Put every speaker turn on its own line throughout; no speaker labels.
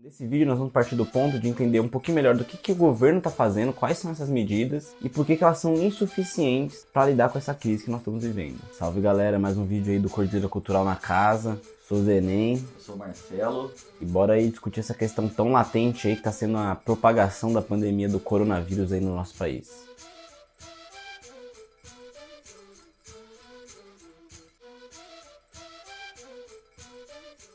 Nesse vídeo nós vamos partir do ponto de entender um pouquinho melhor do que o governo está fazendo, quais são essas medidas e por que elas são insuficientes para lidar com essa crise que nós estamos vivendo. Salve galera, mais um vídeo aí do Cordilheira Cultural na casa. Sou o Zenem.
Eu sou o Marcelo.
E bora aí discutir essa questão tão latente aí que está sendo a propagação da pandemia do coronavírus aí no nosso país.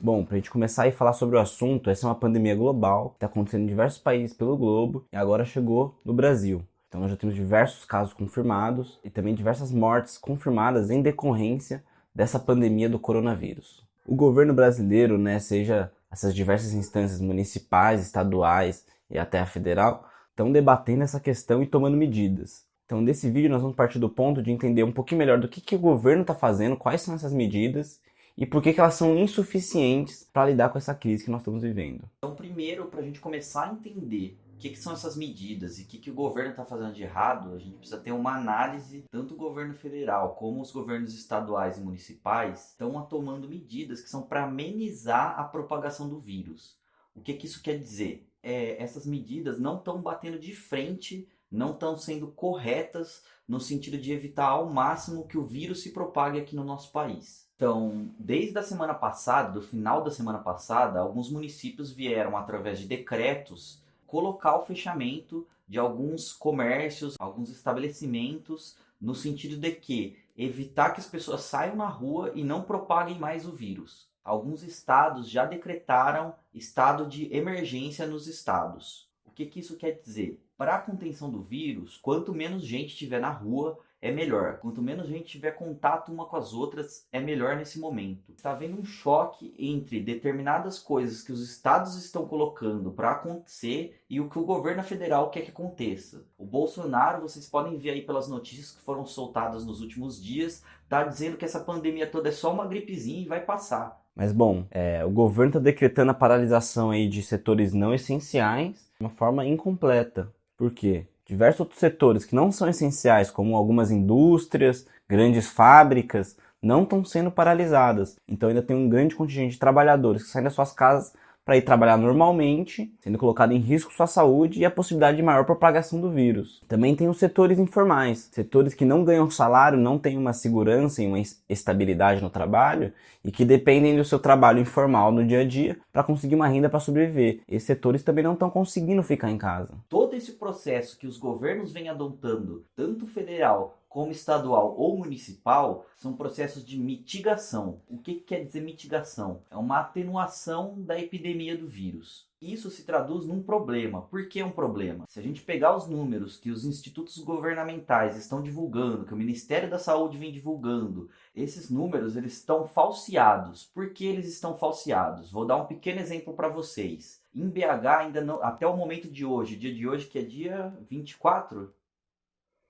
Bom, pra gente começar a falar sobre o assunto, essa é uma pandemia global, que está acontecendo em diversos países pelo globo e agora chegou no Brasil. Então nós já temos diversos casos confirmados e também diversas mortes confirmadas em decorrência dessa pandemia do coronavírus. O governo brasileiro, seja essas diversas instâncias municipais, estaduais e até a federal, estão debatendo essa questão e tomando medidas. Então nesse vídeo nós vamos partir do ponto de entender um pouquinho melhor do que o governo está fazendo, quais são essas medidas e por que elas são insuficientes para lidar com essa crise que nós estamos vivendo.
Então, primeiro, para a gente começar a entender o que são essas medidas e o que o governo está fazendo de errado, a gente precisa ter uma análise, tanto o governo federal como os governos estaduais e municipais estão tomando medidas que são para amenizar a propagação do vírus. O que isso quer dizer? Essas medidas não estão batendo de frente, não estão sendo corretas no sentido de evitar ao máximo que o vírus se propague aqui no nosso país. Então, desde a semana passada, do final da semana passada, alguns municípios vieram, através de decretos, colocar o fechamento de alguns comércios, alguns estabelecimentos, no sentido de que evitar que as pessoas saiam na rua e não propaguem mais o vírus. Alguns estados já decretaram estado de emergência nos estados. O que isso quer dizer? Para a contenção do vírus, quanto menos gente tiver na rua, é melhor. Quanto menos gente tiver contato uma com as outras, é melhor nesse momento. Está havendo um choque entre determinadas coisas que os estados estão colocando para acontecer e o que o governo federal quer que aconteça. O Bolsonaro, vocês podem ver aí pelas notícias que foram soltadas nos últimos dias, está dizendo que essa pandemia toda é só uma gripezinha e vai passar.
Mas bom, o governo está decretando a paralisação aí de setores não essenciais de uma forma incompleta. Por quê? Diversos outros setores que não são essenciais, como algumas indústrias, grandes fábricas, não estão sendo paralisadas. Então ainda tem um grande contingente de trabalhadores que saem das suas casas para ir trabalhar normalmente, sendo colocado em risco sua saúde e a possibilidade de maior propagação do vírus. Também tem os setores informais, setores que não ganham salário, não têm uma segurança e uma estabilidade no trabalho e que dependem do seu trabalho informal no dia a dia para conseguir uma renda para sobreviver. Esses setores também não estão conseguindo ficar em casa.
Todo esse processo que os governos vêm adotando, tanto federal como estadual ou municipal, são processos de mitigação. O que quer dizer mitigação? É uma atenuação da epidemia do vírus. Isso se traduz num problema. Por que um problema? Se a gente pegar os números que os institutos governamentais estão divulgando, que o Ministério da Saúde vem divulgando, esses números eles estão falseados. Por que eles estão falseados? Vou dar um pequeno exemplo para vocês. Em BH, ainda não, até o momento de hoje, dia de hoje que é dia 24...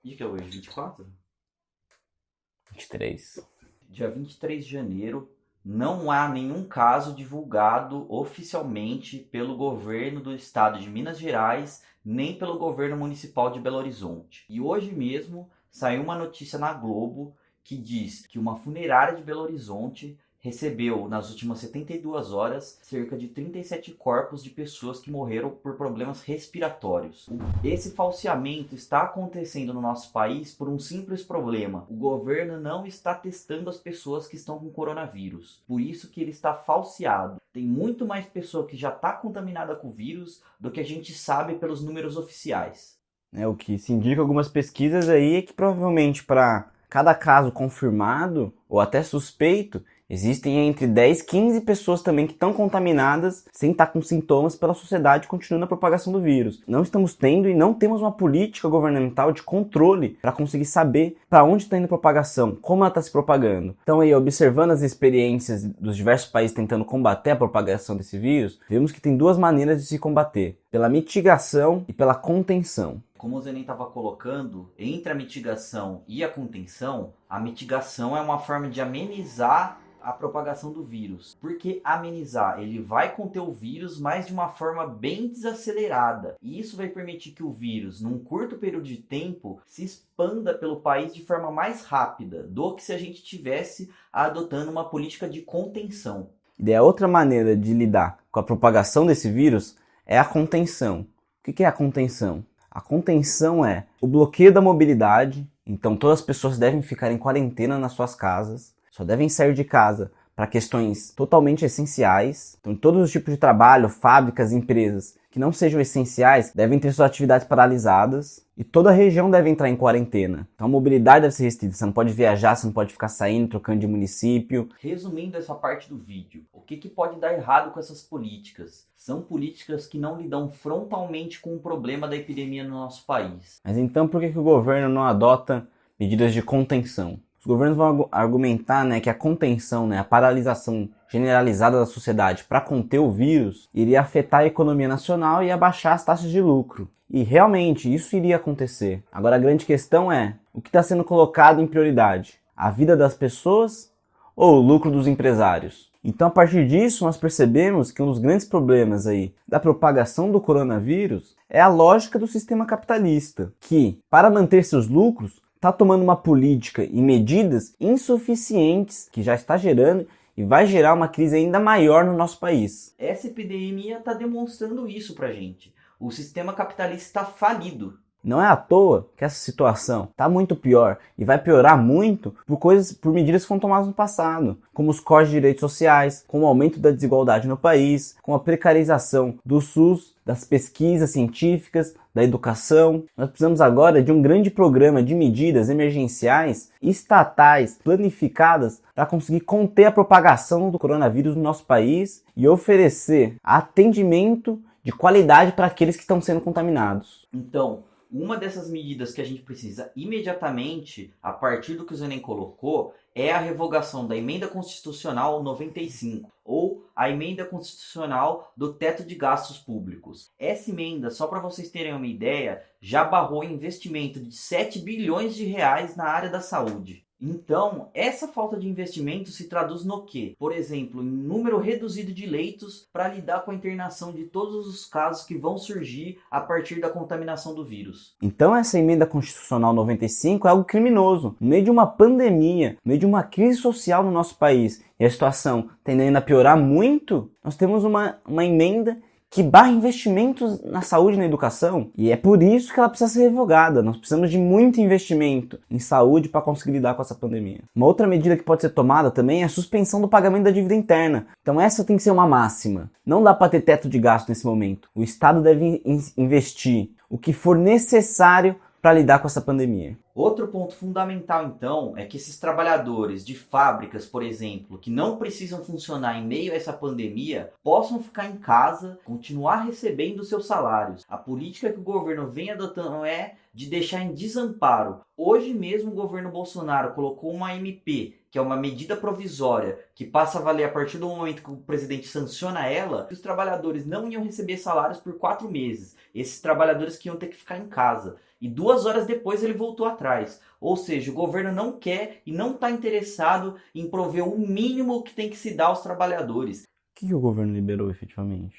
Dia que é hoje? 24?
23.
Dia 23 de janeiro, não há nenhum caso divulgado oficialmente pelo governo do estado de Minas Gerais, nem pelo governo municipal de Belo Horizonte. E hoje mesmo saiu uma notícia na Globo que diz que uma funerária de Belo Horizonte recebeu, nas últimas 72 horas, cerca de 37 corpos de pessoas que morreram por problemas respiratórios. Esse falseamento está acontecendo no nosso país por um simples problema. O governo não está testando as pessoas que estão com coronavírus. Por isso que ele está falseado. Tem muito mais pessoa que já está contaminada com o vírus do que a gente sabe pelos números oficiais.
O que se indica algumas pesquisas aí é que provavelmente para cada caso confirmado ou até suspeito, existem entre 10 e 15 pessoas também que estão contaminadas sem estar com sintomas pela sociedade continuando a propagação do vírus. Não estamos tendo e não temos uma política governamental de controle para conseguir saber para onde está indo a propagação, como ela está se propagando. Então aí, observando as experiências dos diversos países tentando combater a propagação desse vírus, vemos que tem duas maneiras de se combater: pela mitigação e pela contenção.
Como o Zenem estava colocando, entre a mitigação e a mitigação é uma forma de amenizar a propagação do vírus. Por que amenizar? Ele vai conter o vírus, mas de uma forma bem desacelerada. E isso vai permitir que o vírus, num curto período de tempo, se expanda pelo país de forma mais rápida do que se a gente tivesse adotando uma política de contenção.
E daí a outra maneira de lidar com a propagação desse vírus é a contenção. O que é a contenção? A contenção é o bloqueio da mobilidade, então todas as pessoas devem ficar em quarentena nas suas casas, só devem sair de casa para questões totalmente essenciais. Então todos os tipos de trabalho, fábricas, empresas que não sejam essenciais devem ter suas atividades paralisadas e toda a região deve entrar em quarentena. Então a mobilidade deve ser restrita, você não pode viajar, você não pode ficar saindo, trocando de município.
Resumindo essa parte do vídeo, o que pode dar errado com essas políticas? São políticas que não lidam frontalmente com o problema da epidemia no nosso país.
Mas então por que o governo não adota medidas de contenção? Os governos vão argumentar, que a contenção, a paralisação generalizada da sociedade para conter o vírus iria afetar a economia nacional e abaixar as taxas de lucro. E realmente isso iria acontecer. Agora a grande questão é, o que está sendo colocado em prioridade? A vida das pessoas ou o lucro dos empresários? Então a partir disso nós percebemos que um dos grandes problemas aí da propagação do coronavírus é a lógica do sistema capitalista, que para manter seus lucros está tomando uma política e medidas insuficientes que já está gerando e vai gerar uma crise ainda maior no nosso país.
Essa epidemia está demonstrando isso pra gente. O sistema capitalista está falido.
Não é à toa que essa situação está muito pior e vai piorar muito por medidas que foram tomadas no passado, como os cortes de direitos sociais, com o aumento da desigualdade no país, com a precarização do SUS, das pesquisas científicas, da educação. Nós precisamos agora de um grande programa de medidas emergenciais estatais planificadas para conseguir conter a propagação do coronavírus no nosso país e oferecer atendimento de qualidade para aqueles que estão sendo contaminados.
Então, uma dessas medidas que a gente precisa imediatamente, a partir do que o Zenem colocou, é a revogação da Emenda Constitucional 95, ou a Emenda Constitucional do Teto de Gastos Públicos. Essa emenda, só para vocês terem uma ideia, já barrou investimento de 7 bilhões de reais na área da saúde. Então, essa falta de investimento se traduz no quê? Por exemplo, em número reduzido de leitos para lidar com a internação de todos os casos que vão surgir a partir da contaminação do vírus.
Então essa emenda constitucional 95 é algo criminoso. No meio de uma pandemia, no meio de uma crise social no nosso país, e a situação tendendo a piorar muito, nós temos uma emenda que barra investimentos na saúde e na educação, e é por isso que ela precisa ser revogada. Nós precisamos de muito investimento em saúde para conseguir lidar com essa pandemia. Uma outra medida que pode ser tomada também é a suspensão do pagamento da dívida interna. Então essa tem que ser uma máxima. Não dá para ter teto de gasto nesse momento. O Estado deve investir o que for necessário para lidar com essa pandemia.
Outro ponto fundamental, então, é que esses trabalhadores de fábricas, por exemplo, que não precisam funcionar em meio a essa pandemia, possam ficar em casa, continuar recebendo seus salários. A política que o governo vem adotando é de deixar em desamparo. Hoje mesmo o governo Bolsonaro colocou uma MP, que é uma medida provisória, que passa a valer a partir do momento que o presidente sanciona ela, que os trabalhadores não iam receber salários por 4 meses. Esses trabalhadores que iam ter que ficar em casa. E 2 horas depois ele voltou atrás. Ou seja, o governo não quer e não está interessado em prover o mínimo que tem que se dar aos trabalhadores.
O que o governo liberou efetivamente?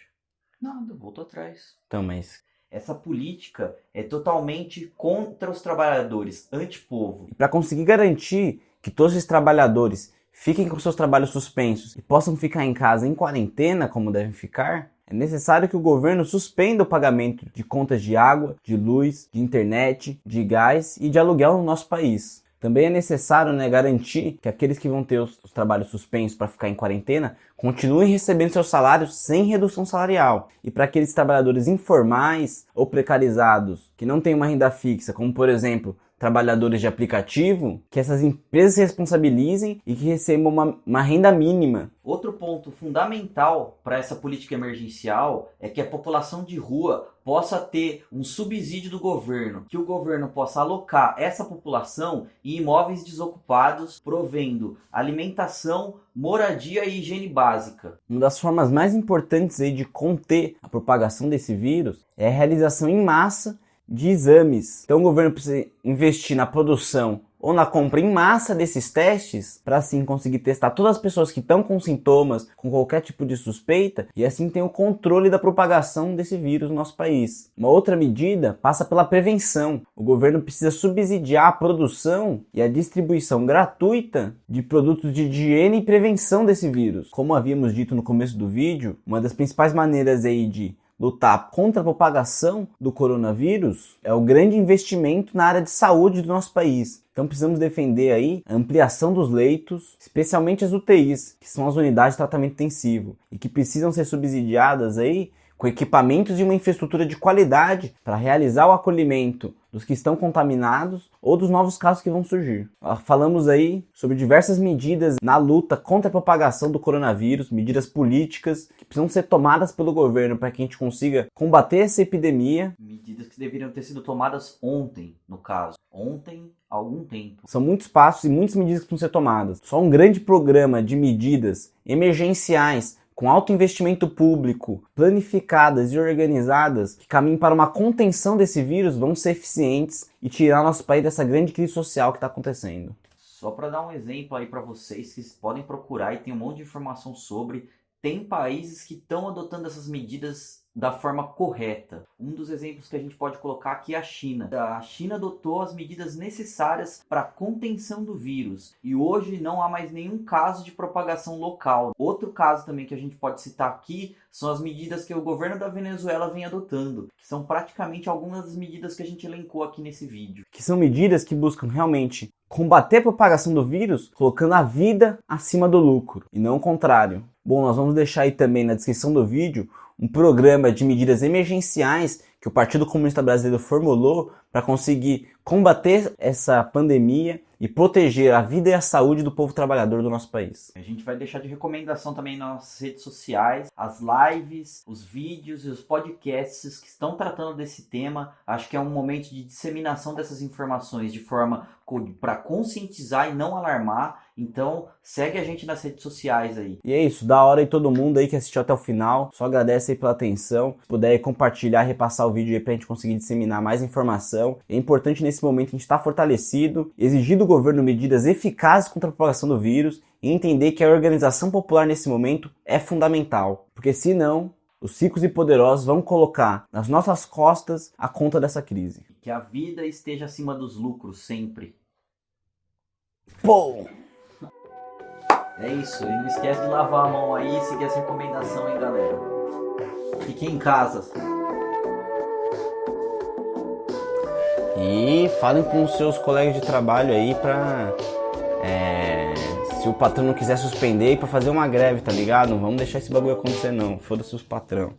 Nada, voltou atrás.
Então, mas
essa política é totalmente contra os trabalhadores, antipovo.
E para conseguir garantir que todos esses trabalhadores fiquem com seus trabalhos suspensos e possam ficar em casa em quarentena, como devem ficar, é necessário que o governo suspenda o pagamento de contas de água, de luz, de internet, de gás e de aluguel no nosso país. Também é necessário garantir que aqueles que vão ter os trabalhos suspensos para ficar em quarentena continuem recebendo seus salários sem redução salarial. E para aqueles trabalhadores informais ou precarizados que não têm uma renda fixa, como por exemplo trabalhadores de aplicativo, que essas empresas se responsabilizem e que recebam uma renda mínima.
Outro ponto fundamental para essa política emergencial é que a população de rua possa ter um subsídio do governo, que o governo possa alocar essa população em imóveis desocupados, provendo alimentação, moradia e higiene básica.
Uma das formas mais importantes aí de conter a propagação desse vírus é a realização em massa de exames. Então o governo precisa investir na produção ou na compra em massa desses testes, para assim conseguir testar todas as pessoas que estão com sintomas, com qualquer tipo de suspeita, e assim ter o controle da propagação desse vírus no nosso país. Uma outra medida passa pela prevenção. O governo precisa subsidiar a produção e a distribuição gratuita de produtos de higiene e prevenção desse vírus. Como havíamos dito no começo do vídeo, uma das principais maneiras aí de lutar contra a propagação do coronavírus é o grande investimento na área de saúde do nosso país. Então precisamos defender aí a ampliação dos leitos, especialmente as UTIs, que são as unidades de tratamento intensivo, e que precisam ser subsidiadas aí com equipamentos e uma infraestrutura de qualidade para realizar o acolhimento dos que estão contaminados ou dos novos casos que vão surgir. Falamos aí sobre diversas medidas na luta contra a propagação do coronavírus, medidas políticas que precisam ser tomadas pelo governo para que a gente consiga combater essa epidemia.
Medidas que deveriam ter sido tomadas ontem, no caso. Ontem, há algum tempo.
São muitos passos e muitas medidas que precisam ser tomadas. Só um grande programa de medidas emergenciais com alto investimento público, planificadas e organizadas, que caminhem para uma contenção desse vírus, vão ser eficientes e tirar nosso país dessa grande crise social que está acontecendo.
Só para dar um exemplo aí para vocês, que podem procurar e tem um monte de informação sobre, tem países que estão adotando essas medidas da forma correta. Um dos exemplos que a gente pode colocar aqui é a China. A China adotou as medidas necessárias para a contenção do vírus e hoje não há mais nenhum caso de propagação local. Outro caso também que a gente pode citar aqui são as medidas que o governo da Venezuela vem adotando, que são praticamente algumas das medidas que a gente elencou aqui nesse vídeo.
Que são medidas que buscam realmente combater a propagação do vírus, colocando a vida acima do lucro, e não o contrário. Bom, nós vamos deixar aí também na descrição do vídeo um programa de medidas emergenciais que o Partido Comunista Brasileiro formulou para conseguir combater essa pandemia e proteger a vida e a saúde do povo trabalhador do nosso país.
A gente vai deixar de recomendação também nas nossas redes sociais, as lives, os vídeos e os podcasts que estão tratando desse tema. Acho que é um momento de disseminação dessas informações de forma para conscientizar e não alarmar. Então, segue a gente nas redes sociais aí.
E é isso, da hora aí todo mundo aí que assistiu até o final. Só agradece aí pela atenção. Se puder aí compartilhar, repassar o vídeo aí pra gente conseguir disseminar mais informação. É importante nesse momento a gente estar fortalecido, exigir do governo medidas eficazes contra a propagação do vírus e entender que a organização popular nesse momento é fundamental. Porque senão, os ricos e poderosos vão colocar nas nossas costas a conta dessa crise.
Que a vida esteja acima dos lucros sempre.
Pô!
É isso, e não esquece de lavar a mão aí e seguir essa recomendação, hein, galera. Fiquem em casa.
E falem com os seus colegas de trabalho aí pra... se o patrão não quiser suspender, pra fazer uma greve, tá ligado? Não vamos deixar esse bagulho acontecer não, foda-se os patrão.